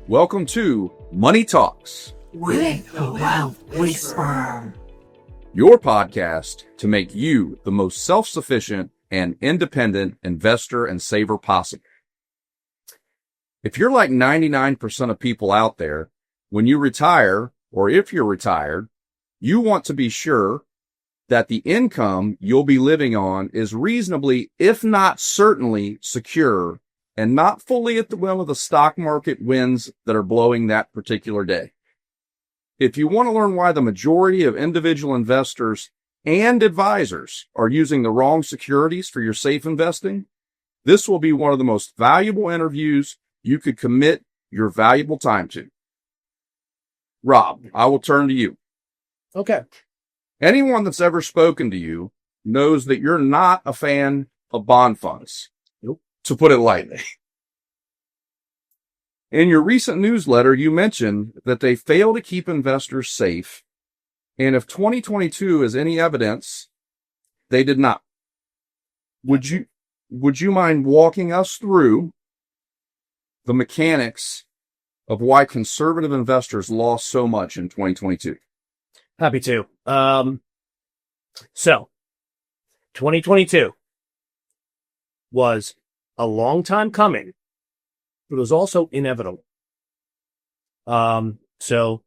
Welcome to Money Talks with the Wealth Whisperer, your podcast to make you the most self-sufficient and independent investor and saver possible. If you're like 99% of people out there, when you retire, or if you're retired, you want to be sure that the income you'll be living on is reasonably, if not certainly, secure and not fully at the whim of the stock market winds that are blowing that particular day. If you want to learn why the majority of individual investors and advisors are using the wrong securities for your safe investing, this will be one of the most valuable interviews you could commit your valuable time to. Rob, I will turn to you. Okay. Anyone that's ever spoken to you knows that you're not a fan of bond funds. Nope. To put it lightly. In your recent newsletter, you mentioned that they fail to keep investors safe, and if 2022 is any evidence, they did not. Would you mind walking us through the mechanics of why conservative investors lost so much in 2022? Happy to. So 2022 was a long time coming, but it was also inevitable. So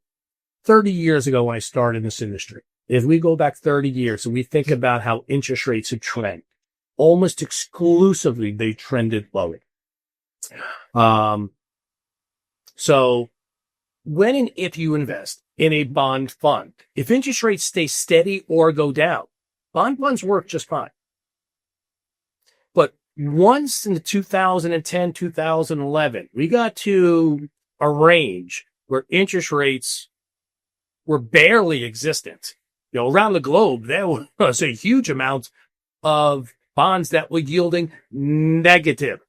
30 years ago when I started in this industry, if we go back 30 years and we think about how interest rates have trended, almost exclusively they trended lower. So when and if you invest in a bond fund, if interest rates stay steady or go down, bond funds work just fine. But once in the 2010, 2011, we got to a range where interest rates were barely existent. You know, around the globe, there was a huge amount of bonds that were yielding negative.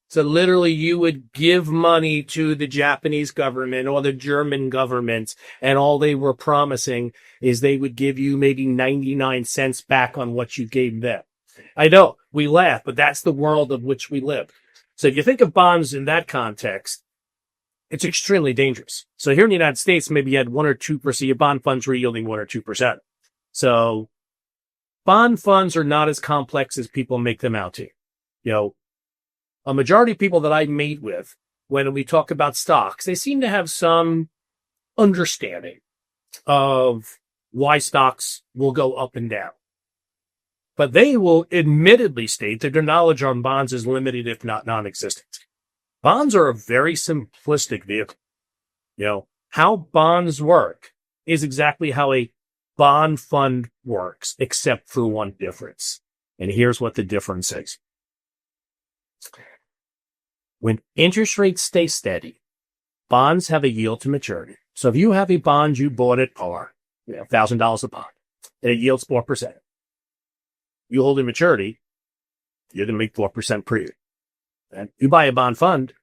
So literally you would give money to the Japanese government or the German government, and all they were promising is they would give you maybe 99 cents back on what you gave them. I know we laugh, but that's the world of which we live. So if you think of bonds in that context, it's extremely dangerous. So here in the United States, maybe you had 1 or 2%, your bond funds were yielding 1 or 2%. So bond funds are not as complex as people make them out to. You know, a majority of people that I meet with, when we talk about stocks, they seem to have some understanding of why stocks will go up and down. But they will admittedly state that their knowledge on bonds is limited, if not non-existent. Bonds are a very simplistic vehicle. You know, how bonds work is exactly how a bond fund works, except for one difference. And here's what the difference is. When interest rates stay steady, bonds have a yield to maturity. So if you have a bond you bought at par, $1,000 a bond, and it yields 4%. You hold in maturity, you're going to make 4% per year. And you buy a bond fund,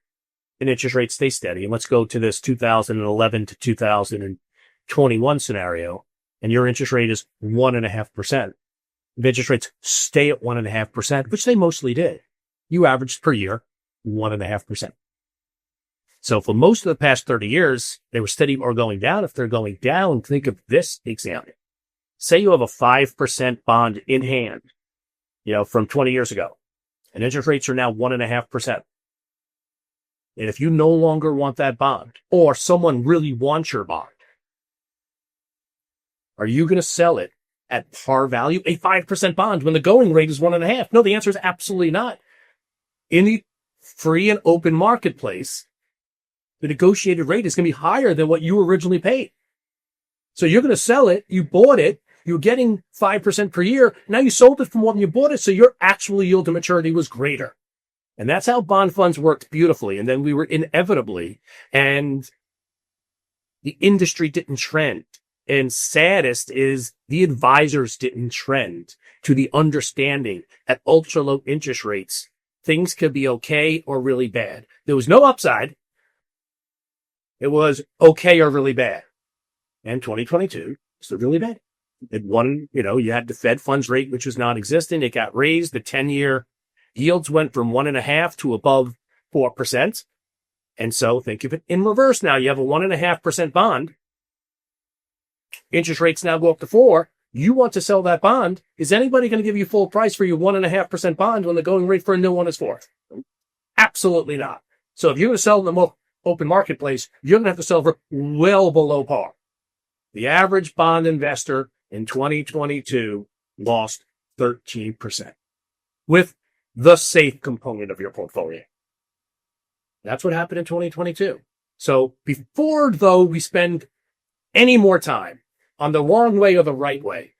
and interest rates stay steady. And let's go to this 2011 to 2021 scenario, and your interest rate is 1.5%. If interest rates stay at 1.5%, which they mostly did, you averaged per year 1.5%. So for most of the past 30 years, they were steady or going down. If they're going down, think of this example. Say you have a 5% bond in hand, from 20 years ago, and interest rates are now 1.5%. And if you no longer want that bond, or someone really wants your bond, are you going to sell it at par value, a 5% bond, when the going rate is 1.5%? No, the answer is absolutely not. In the free and open marketplace, the negotiated rate is going to be higher than what you originally paid. So you're going to sell it. You bought it. You're getting 5% per year. Now you sold it from when you bought it. So your actual yield to maturity was greater. And that's how bond funds worked beautifully. And then we were inevitably, and the industry didn't trend. And saddest is the advisors didn't trend to the understanding at ultra low interest rates. Things could be okay or really bad. There was no upside. It was okay or really bad. And 2022 was really bad. It won, you had the Fed funds rate, which was non-existent. It got raised. The 10-year yields went from 1.5% to above 4%. And so think of it in reverse now. You have a 1.5% bond. Interest rates now go up to 4. You want to sell that bond. Is anybody going to give you full price for your 1.5% bond when the going rate for a new one is 4? Absolutely not. So if you're going to sell in the open marketplace, you're going to have to sell for well below par. The average bond investor in 2022 lost 13% with the safe component of your portfolio. That's what happened in 2022. So before, though, we spend any more time on the wrong way or the right way,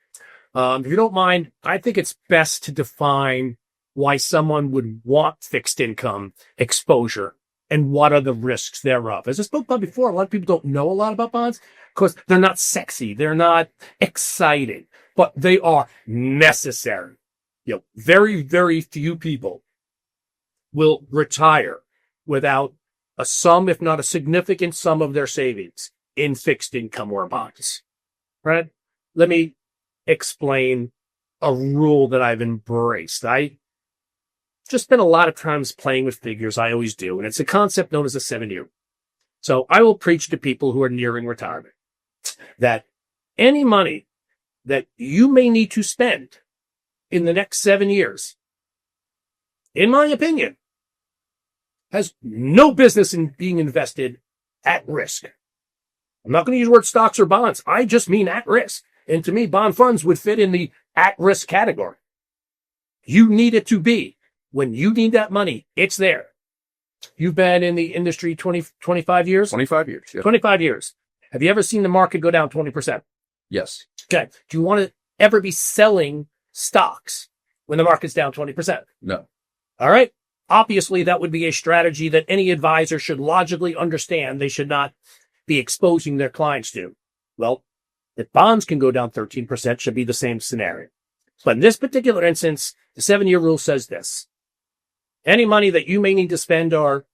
if you don't mind, I think it's best to define why someone would want fixed income exposure and what are the risks thereof. As I spoke about before, a lot of people don't know a lot about bonds because they're not sexy. They're not exciting, but they are necessary. Very, very few people will retire without a sum, if not a significant sum of their savings in fixed income or bonds, right? Let me explain a rule that I've embraced. I just spend a lot of times playing with figures. I always do. And it's a concept known as a 7-year. So I will preach to people who are nearing retirement that any money that you may need to spend in the next 7 years, in my opinion, has no business in being invested at risk. I'm not going to use the word stocks or bonds. I just mean at risk. And to me, bond funds would fit in the at-risk category. You need it to be. When you need that money, it's there. You've been in the industry 25 years? 25 years. Yeah. 25 years. Have you ever seen the market go down 20%? Yes. Okay. Do you want to ever be selling stocks when the market's down 20%? No. All right. Obviously, that would be a strategy that any advisor should logically understand they should not be exposing their clients to. Well, if bonds can go down 13%, should be the same scenario. But in this particular instance, the 7-year rule says this. Any money that you may need to spend or,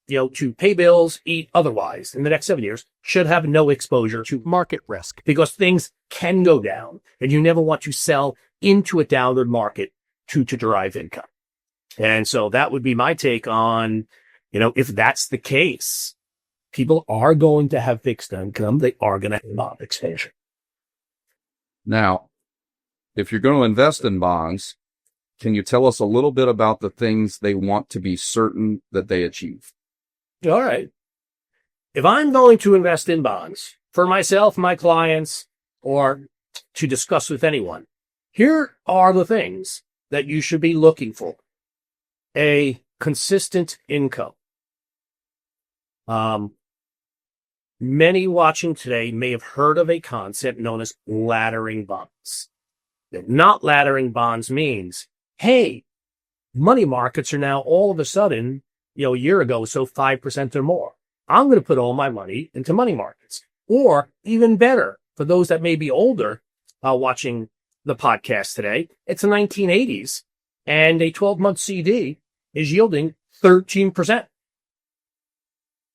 to pay bills, eat, otherwise in the next 7 years should have no exposure to market risk because things can go down and you never want to sell into a downward market to derive income. And so that would be my take on, if that's the case, people are going to have fixed income. They are going to have bond exposure. Now, if you're going to invest in bonds, can you tell us a little bit about the things they want to be certain that they achieve? All right. If I'm going to invest in bonds for myself, my clients, or to discuss with anyone, here are the things that you should be looking for. A consistent income. Many watching today may have heard of a concept known as laddering bonds. Not laddering bonds means, hey, money markets are now all of a sudden, a year ago, so 5% or more. I'm going to put all my money into money markets. Or even better, for those that may be older watching the podcast today, it's the 1980s and a 12-month CD is yielding 13%.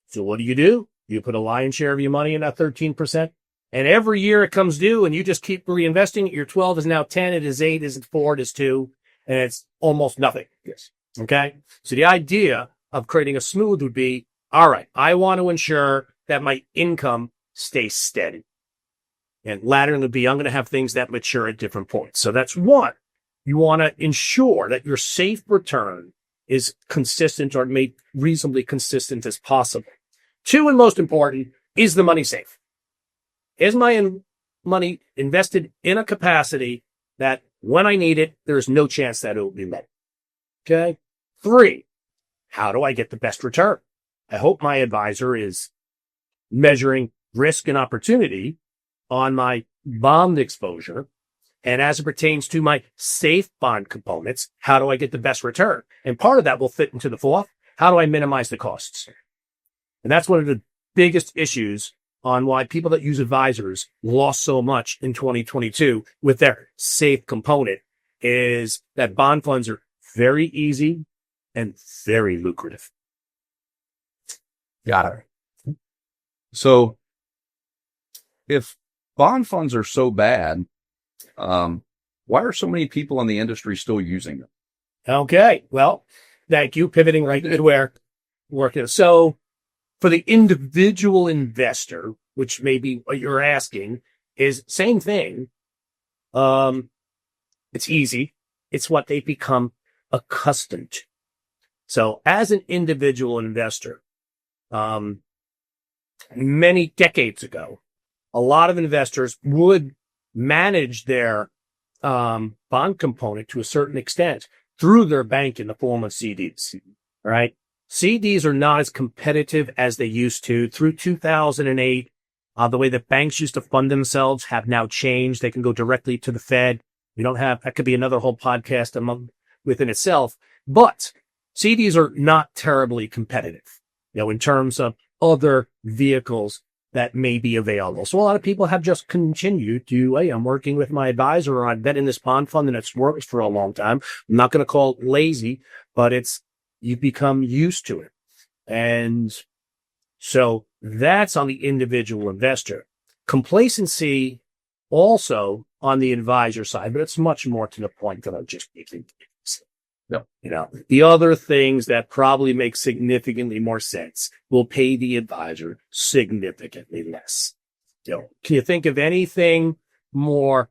So what do? You put a lion's share of your money in that 13%. And every year it comes due and you just keep reinvesting it. Your 12 is now 10. It is 8. Is it 4? It is 2. And it's almost nothing. Yes. Okay. So the idea of creating a smooth would be, all right, I want to ensure that my income stays steady. And laddering would be, I'm going to have things that mature at different points. So that's one. You want to ensure that your safe return is consistent or made reasonably consistent as possible. 2, and most important, is the money safe? Is my money invested in a capacity that when I need it, there's no chance that it will be met? Okay. 3, how do I get the best return? I hope my advisor is measuring risk and opportunity on my bond exposure. And as it pertains to my safe bond components, how do I get the best return? And part of that will fit into the 4th. How do I minimize the costs? And that's one of the biggest issues on why people that use advisors lost so much in 2022 with their safe component is that bond funds are very easy and very lucrative. Got it. So if bond funds are so bad, why are so many people in the industry still using them? Okay. Well, thank you. Pivoting right to where work is. So For the individual investor, which may be what you're asking, is same thing. It's easy. It's what they've become accustomed to. So as an individual investor, many decades ago, a lot of investors would manage their bond component to a certain extent through their bank in the form of CDs. All right. CDs are not as competitive as they used to. Through 2008, the way that banks used to fund themselves have now changed. They can go directly to the Fed. We don't have, that could be another whole podcast within itself, but CDs are not terribly competitive, in terms of other vehicles that may be available. So a lot of people have just continued to, hey, I'm working with my advisor, or I've been in this bond fund and it's worked for a long time. I'm not going to call it lazy, but you've become used to it. And so that's on the individual investor. Complacency also on the advisor side, but it's much more to the point that I'm just making. The other things that probably make significantly more sense will pay the advisor significantly less. Can you think of anything more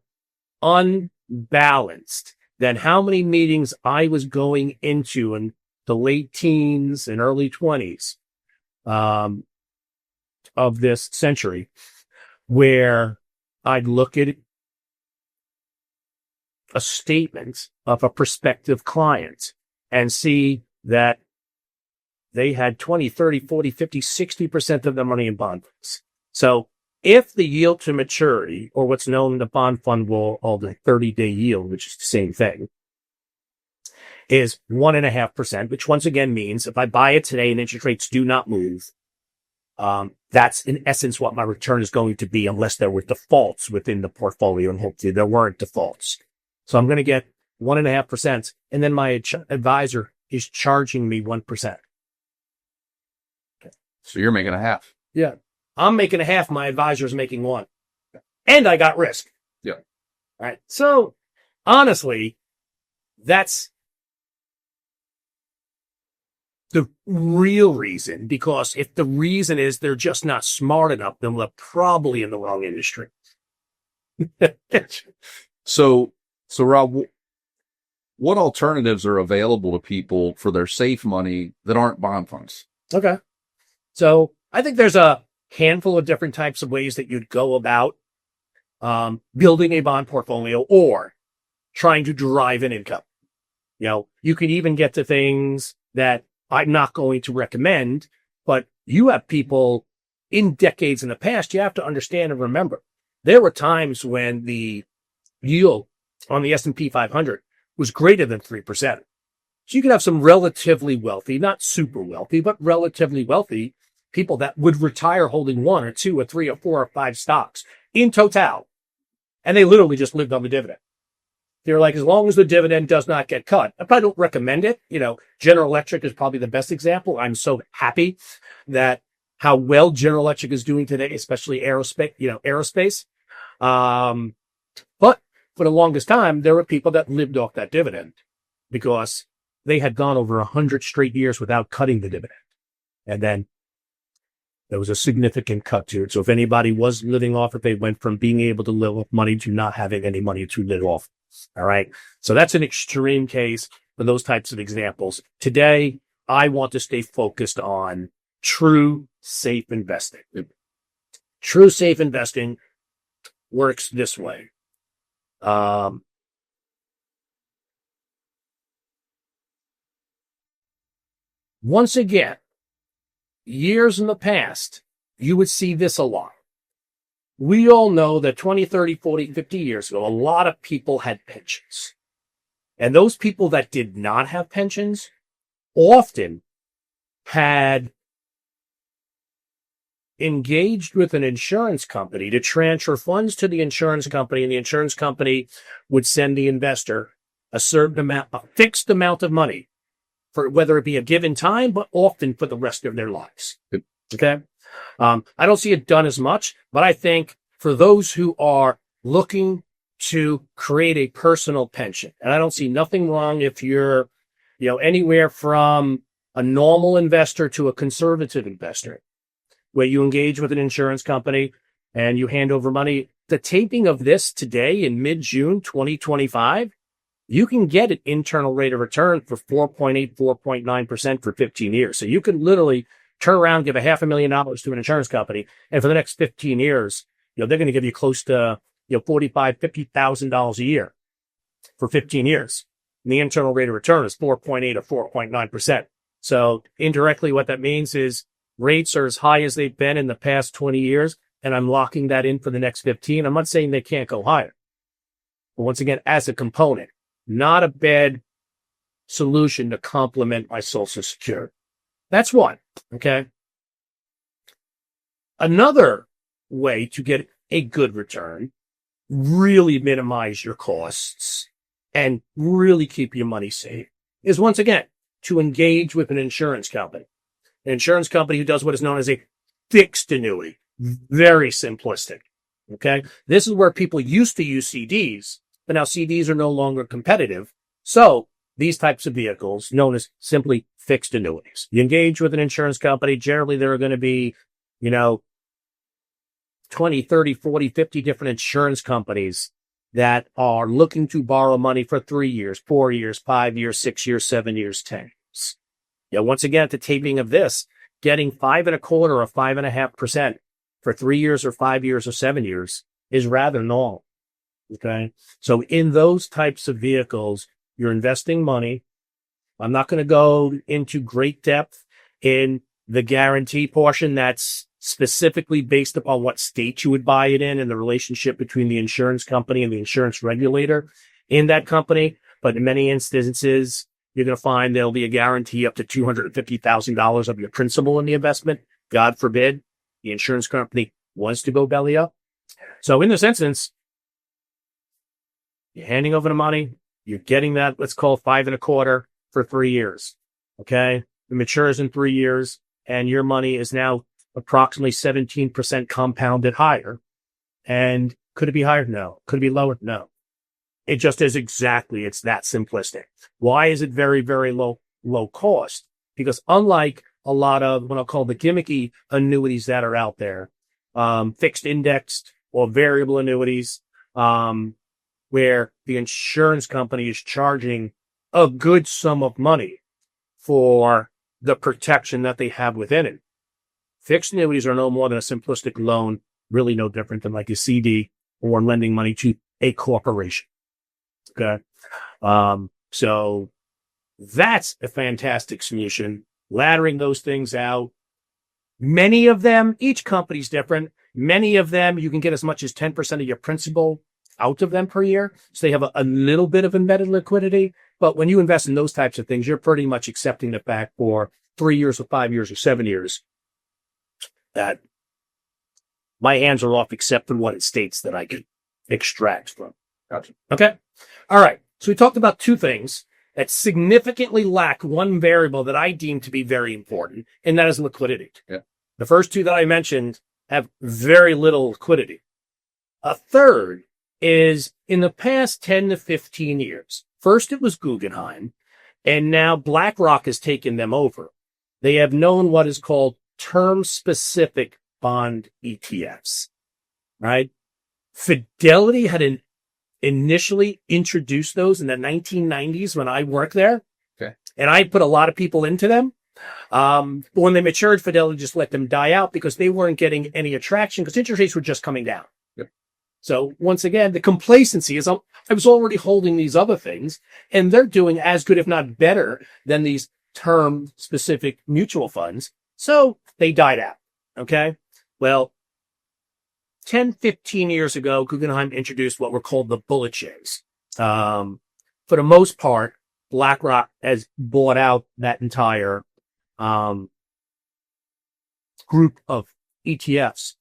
unbalanced than how many meetings I was going into in the late teens and early 20s of this century, where I'd look at a statement of a prospective client and see that they had 20, 30, 40, 50, 60% of their money in bond funds. So if the yield to maturity, or what's known in the bond fund world, or the 30-day yield, which is the same thing, is 1.5%, which once again means if I buy it today and interest rates do not move, that's in essence what my return is going to be, unless there were defaults within the portfolio, and hopefully there weren't defaults. So I'm going to get 1.5%, and then my advisor is charging me 1%. So you're making a half. Yeah. I'm making a half. My advisor is making 1. And I got risk. Yeah. All right. So honestly, that's the real reason, because if the reason is they're just not smart enough, then they're probably in the wrong industry. So Rob, what alternatives are available to people for their safe money that aren't bond funds? Okay. So I think there's a handful of different types of ways that you'd go about building a bond portfolio or trying to derive an income. You can even get to things that I'm not going to recommend, but you have people in decades in the past. You have to understand and remember, there were times when the yield on the S&P 500 was greater than 3%. So you could have some relatively wealthy, not super wealthy, but relatively wealthy people that would retire holding 1 or 2 or 3 or 4 or 5 stocks in total. And they literally just lived on the dividend. They're like, as long as the dividend does not get cut. I probably don't recommend it. General Electric is probably the best example. I'm so happy that how well General Electric is doing today, especially aerospace. But for the longest time, there were people that lived off that dividend because they had gone over 100 straight years without cutting the dividend. And then there was a significant cut to it. So if anybody was living off it, they went from being able to live off money to not having any money to live off. All right. So that's an extreme case for those types of examples. Today, I want to stay focused on true safe investing. True safe investing works this way. Once again, years in the past, you would see this a lot. We all know that 20, 30, 40, 50 years ago, a lot of people had pensions. And those people that did not have pensions often had engaged with an insurance company to transfer funds to the insurance company, and the insurance company would send the investor a certain amount, a fixed amount of money for whether it be a given time, but often for the rest of their lives. Okay. I don't see it done as much, but I think for those who are looking to create a personal pension, and I don't see nothing wrong if you're, anywhere from a normal investor to a conservative investor. where you engage with an insurance company and you hand over money. The taping of this today in mid-June 2025, you can get an internal rate of return for 4.8, 4.9% for 15 years. So you can literally turn around, give $500,000 to an insurance company, and for the next 15 years, they're going to give you close to $45,000, $50,000 a year for 15 years. And the internal rate of return is 4.8 or 4.9%. So indirectly, what that means is rates are as high as they've been in the past 20 years, and I'm locking that in for the next 15. I'm not saying they can't go higher. But once again, as a component, not a bad solution to complement my Social Security. That's one. Okay. Another way to get a good return, really minimize your costs, and really keep your money safe is, once again, to engage with an insurance company. An insurance company who does what is known as a fixed annuity. Very simplistic. Okay. This is where people used to use CDs, but now CDs are no longer competitive. So these types of vehicles, known as simply fixed annuities, you engage with an insurance company. Generally, there are going to be, 20, 30, 40, 50 different insurance companies that are looking to borrow money for 3 years, 4 years, 5 years, 6 years, 7 years, 10 years. Once again, at the taping of this, getting 5.25 or 5.5% for 3 years or 5 years or 7 years is rather normal. Okay. So in those types of vehicles, you're investing money. I'm not going to go into great depth in the guarantee portion. That's specifically based upon what state you would buy it in and the relationship between the insurance company and the insurance regulator in that company. But in many instances, you're going to find there'll be a guarantee up to $250,000 of your principal in the investment. God forbid the insurance company wants to go belly up. So in this instance, you're handing over the money. You're getting that, let's call 5.25 for 3 years. Okay. It matures in 3 years and your money is now approximately 17% compounded higher. And could it be higher? No. Could it be lower? No. It just is exactly, it's that simplistic. Why is it very, very low cost? Because unlike a lot of what I'll call the gimmicky annuities that are out there, fixed indexed or variable annuities, where the insurance company is charging a good sum of money for the protection that they have within it. Fixed annuities are no more than a simplistic loan, really no different than like a CD or lending money to a corporation. Okay. So that's a fantastic solution. Laddering those things out. Many of them, each company's different. Many of them, you can get as much as 10% of your principal out of them per year. So they have a little bit of embedded liquidity. But when you invest in those types of things, you're pretty much accepting the fact for 3 years or 5 years or 7 years that my hands are off except for what it states that I can extract from. Gotcha. Okay. All right. So we talked about two things that significantly lack one variable that I deem to be very important, and that is liquidity. Yeah. The first two that I mentioned have very little liquidity. A third is in the past 10 to 15 years. First, it was Guggenheim, and now BlackRock has taken them over. They have known what is called term-specific bond ETFs, right? Fidelity had initially introduced those in the 1990s when I worked there. Okay. And I put a lot of people into them. When they matured, Fidelity just let them die out because they weren't getting any attraction because interest rates were just coming down. Yep. So once again, the complacency is, I was already holding these other things and they're doing as good, if not better than these term-specific mutual funds. So they died out. Okay. Well, 10, 15 years ago, Guggenheim introduced what were called the bullet shares. For the most part, BlackRock has bought out that entire group of ETFs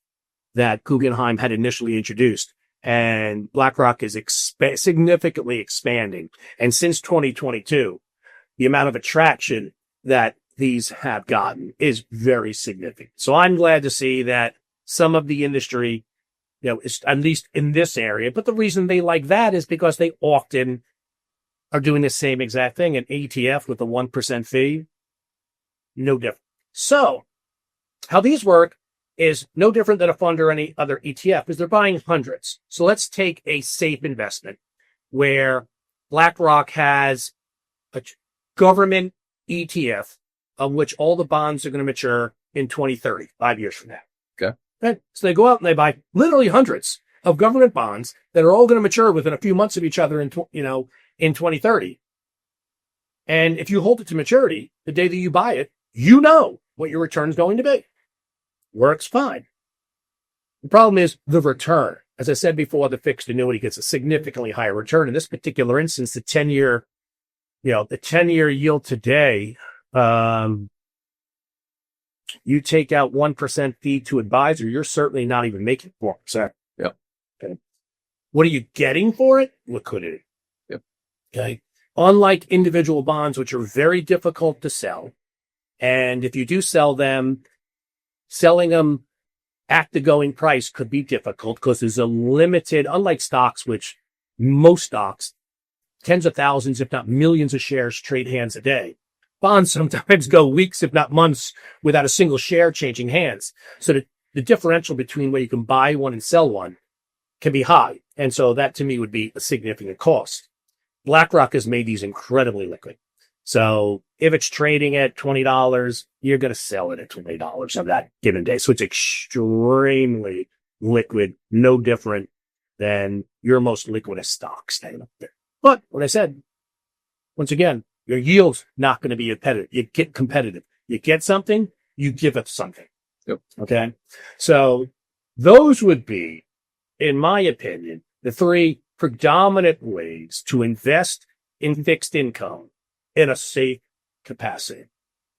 that Guggenheim had initially introduced. And BlackRock is significantly expanding. And since 2022, the amount of attraction that these have gotten is very significant. So I'm glad to see that some of the industry, is at least in this area. But the reason they like that is because they often are doing the same exact thing. An ETF with a 1% fee, no different. So how these work is no different than a fund or any other ETF, is they're buying hundreds. So let's take a safe investment where BlackRock has a government ETF of which all the bonds are going to mature in 2030, 5 years from now. Okay. Right? So they go out and they buy literally hundreds of government bonds that are all going to mature within a few months of each other in 2030. And if you hold it to maturity, the day that you buy it, you know what your return is going to be. Works fine. The problem is the return. As I said before, the fixed annuity gets a significantly higher return. In this particular instance, the 10-year yield today, you take out 1% fee to advisor, you're certainly not even making 4%. Yep. Okay. What are you getting for it? Liquidity. Yep. Okay. Unlike individual bonds, which are very difficult to sell, and if you do sell them, selling them at the going price could be difficult because there's a limited, unlike stocks, which most stocks, tens of thousands, if not millions of shares trade hands a day. Bonds sometimes go weeks, if not months, without a single share changing hands. So the differential between where you can buy one and sell one can be high. And so that to me would be a significant cost. BlackRock has made these incredibly liquid. So if it's trading at $20, you're going to sell it at $20 on that given day. So it's extremely liquid, no different than your most liquidest stock staying up there. But what I said, once again, your yield's not going to be competitive. You get competitive. You get something, you give it something. Yep. Okay. So those would be, in my opinion, the three predominant ways to invest in fixed income in a safe capacity.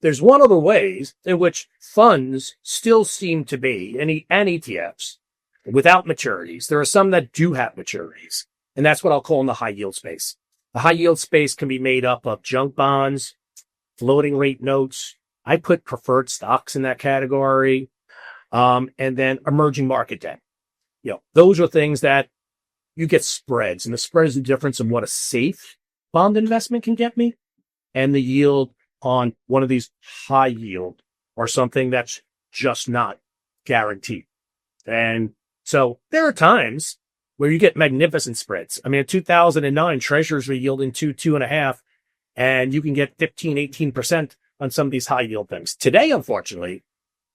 There's one other ways in which funds still seem to be, and ETFs, without maturities. There are some that do have maturities, and that's what I'll call in the high yield space. The high yield space can be made up of junk bonds, floating rate notes. I put preferred stocks in that category, and then emerging market debt. Those are things that you get spreads, and the spread is the difference in what a safe bond investment can get me and the yield on one of these high yield or something that's just not guaranteed. And so there are times where you get magnificent spreads. I mean, in 2009, treasuries were yielding 2.5, and you can get 15, 18% on some of these high yield things. Today, unfortunately,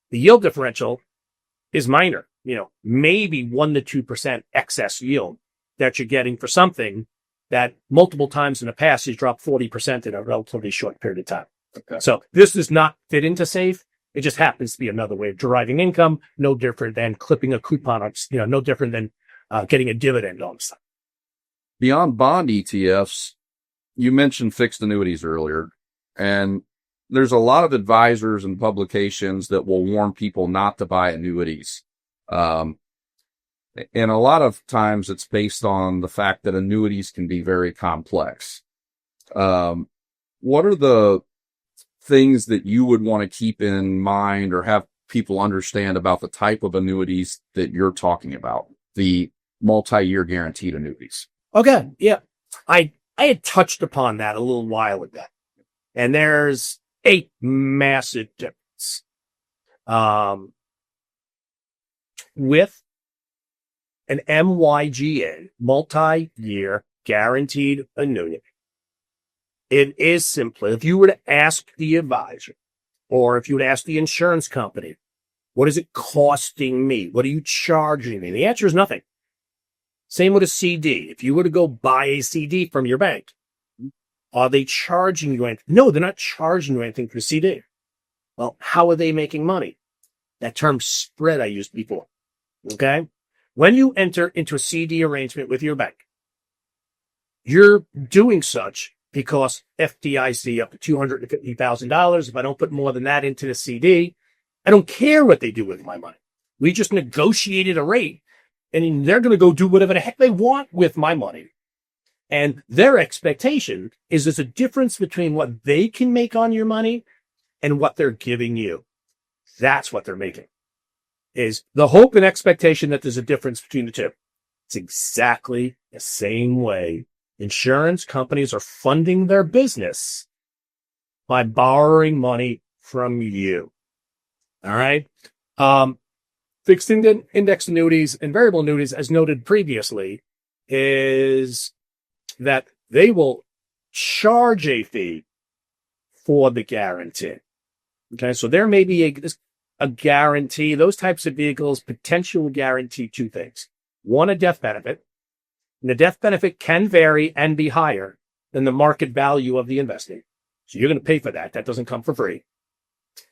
the yield differential is minor, maybe 1 to 2% excess yield that you're getting for something that multiple times in the past has dropped 40% in a relatively short period of time. Okay. So this does not fit into safe. It just happens to be another way of deriving income, no different than clipping a coupon on, no different than getting a dividend on stuff. Beyond bond ETFs, you mentioned fixed annuities earlier, and there's a lot of advisors and publications that will warn people not to buy annuities. And a lot of times it's based on the fact that annuities can be very complex. What are the things that you would want to keep in mind or have people understand about the type of annuities that you're talking about, the multi-year guaranteed annuities? Okay. Yeah. I had touched upon that a little while ago, and there's a massive difference. With an MYGA, multi-year guaranteed annuity, it is simply, if you were to ask the advisor, or if you would ask the insurance company, what is it costing me? What are you charging me? The answer is nothing. Same with a CD. If you were to go buy a CD from your bank, are they charging you anything? No, they're not charging you anything for a CD. Well, how are they making money? That term spread I used before. Okay? When you enter into a CD arrangement with your bank, you're doing such because FDIC up to $250,000. If I don't put more than that into the CD, I don't care what they do with my money. We just negotiated a rate, and they're going to go do whatever the heck they want with my money. And their expectation is there's a difference between what they can make on your money and what they're giving you. That's what they're making. Is the hope and expectation that there's a difference between the two. It's exactly the same way insurance companies are funding their business by borrowing money from you. All right. Fixed index annuities and variable annuities, as noted previously, is that they will charge a fee for the guarantee. Okay, so there may be a guarantee. Those types of vehicles potentially guarantee two things. One, a death benefit. And the death benefit can vary and be higher than the market value of the investment. So you're going to pay for that. That doesn't come for free.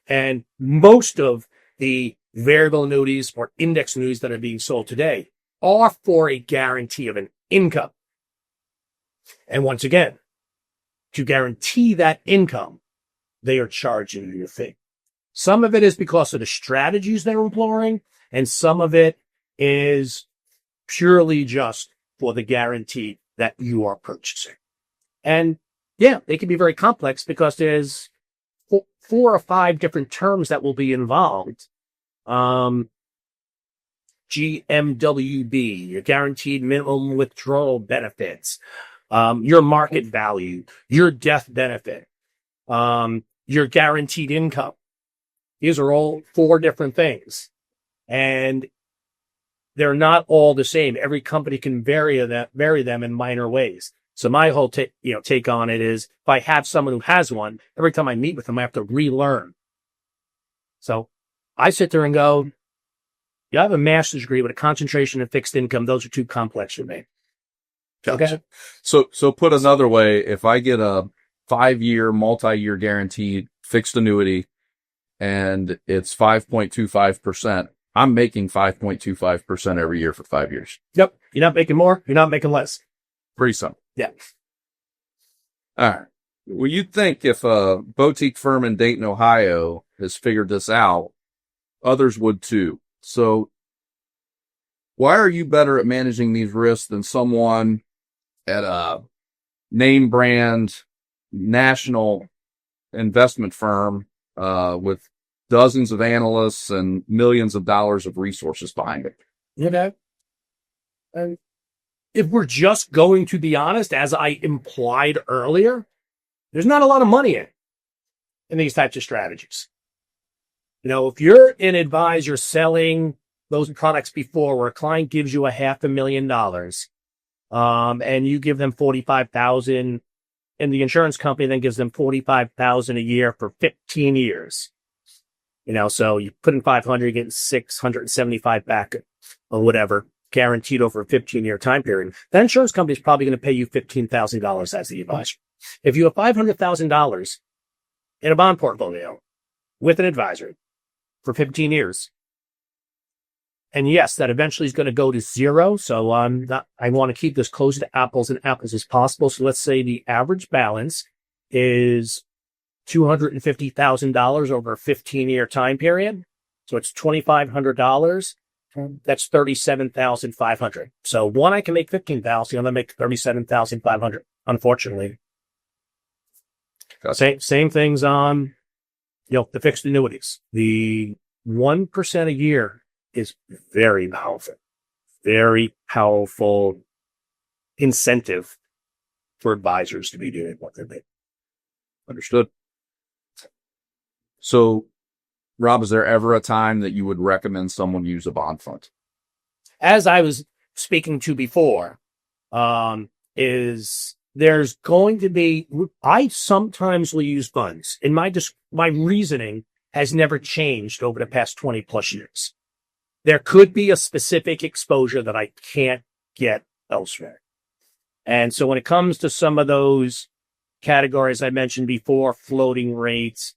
And most of the variable annuities or index annuities that are being sold today are for a guarantee of an income. And once again, to guarantee that income, they are charging you a fee. Some of it is because of the strategies they're employing, and some of it is purely just for the guarantee that you are purchasing. And yeah, they can be very complex because there's 4 or 5 different terms that will be involved. GMWB, your guaranteed minimum withdrawal benefits, your market value, your death benefit, your guaranteed income. These are all 4 different things. And they're not all the same. Every company can vary them in minor ways. So my whole take on it is, if I have someone who has one, every time I meet with them, I have to relearn. So I sit there and go, you have a master's degree with a concentration in fixed income. Those are too complex for me. Gotcha. Okay. So put another way, if I get a 5-year, multi-year guaranteed fixed annuity and it's 5.25%, I'm making 5.25% every year for 5 years. Yep. You're not making more. You're not making less. Pretty simple. Yeah. All right. Well, you'd think if a boutique firm in Dayton, Ohio has figured this out, others would too. So why are you better at managing these risks than someone at a name brand national investment firm with dozens of analysts and millions of dollars of resources behind it? Okay. And if we're just going to be honest, as I implied earlier, there's not a lot of money in these types of strategies. You know, if you're an advisor selling those products before, where a client gives you $500,000, and you give them $45,000, and the insurance company then gives them $45,000 a year for 15 years. You know, so you put in 500, you're getting 675 back or whatever, guaranteed over a 15-year time period. That insurance company is probably going to pay you $15,000 as the advisor. If you have $500,000 in a bond portfolio with an advisor for 15 years, and yes, that eventually is going to go to zero. So I want to keep this close to apples and apples as possible. So let's say the average balance is $250,000 over a 15-year time period. So it's $2,500. That's $37,500. So one, I can make $15,000, the other make $37,500. Unfortunately, same things on, the fixed annuities. The 1% a year is very powerful incentive for advisors to be doing what they're doing. Understood. So, Rob, is there ever a time that you would recommend someone use a bond fund? As I was speaking to before, is there's going to be, I sometimes will use funds, and my reasoning has never changed over the past 20 plus years. There could be a specific exposure that I can't get elsewhere. And so when it comes to some of those categories I mentioned before, floating rates,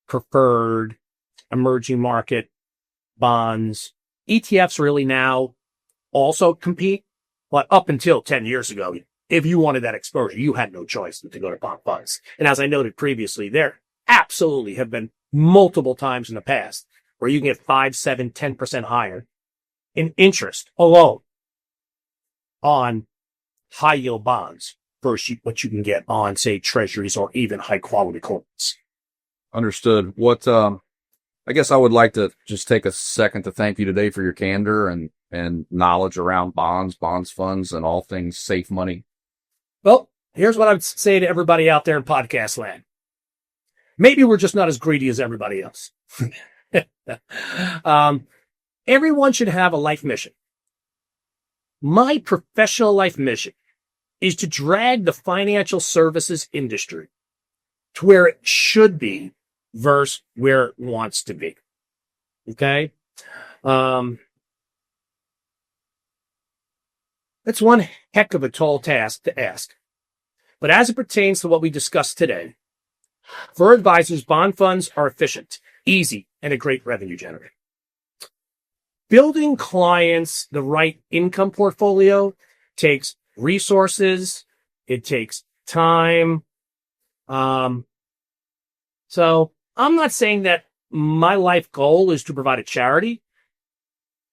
preferred, emerging market bonds, ETFs really now also compete. But up until 10 years ago, if you wanted that exposure, you had no choice than to go to bond funds. And as I noted previously, there absolutely have been multiple times in the past where you can get 5, 7, 10% higher in interest alone on high yield bonds versus what you can get on, say, treasuries or even high quality coins. Understood. What, I guess I would like to just take a second to thank you today for your candor and knowledge around bonds, funds, and all things safe money. Well, here's what I would say to everybody out there in podcast land. Maybe we're just not as greedy as everybody else. Everyone should have a life mission. My professional life mission is to drag the financial services industry to where it should be versus where it wants to be. Okay? That's one heck of a tall task to ask. But as it pertains to what we discussed today, for advisors, bond funds are efficient, easy, and a great revenue generator. Building clients the right income portfolio takes resources. It takes time. So I'm not saying that my life goal is to provide a charity,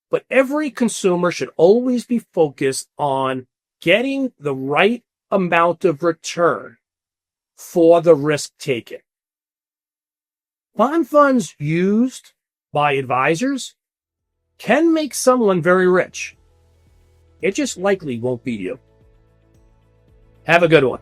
but every consumer should always be focused on getting the right amount of return for the risk taken. Bond funds used by advisors can make someone very rich. It just likely won't be you. Have a good one.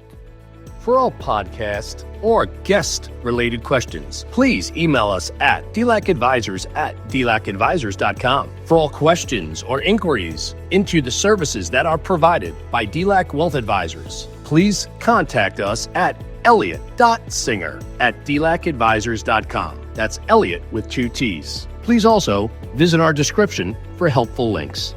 For all podcast or guest-related questions, please email us at dlacadvisors@dlacadvisors.com. For all questions or inquiries into the services that are provided by DLAC Wealth Advisors, please contact us at elliot.singer@dlacadvisors.com. That's Elliot with 2 T's. Please also visit our description for helpful links.